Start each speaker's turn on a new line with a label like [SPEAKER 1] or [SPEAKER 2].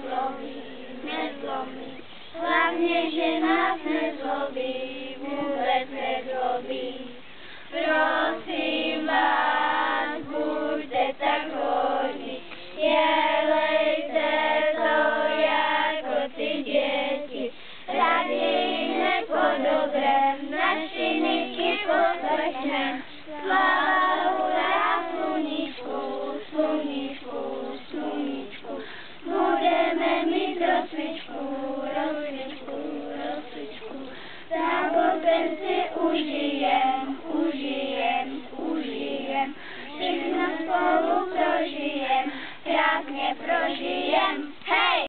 [SPEAKER 1] nezlomí, nezlomí. Hlavne, že nás nezlobí, vôbec nezlobí. Prosím vás, buďte tak hodní, jelejte to jako ty děti. Raději nepodobem, naši nyky poslechneme. Sláva sluníčku, sluníčku, sluníčku, budeme mít rozcvičku.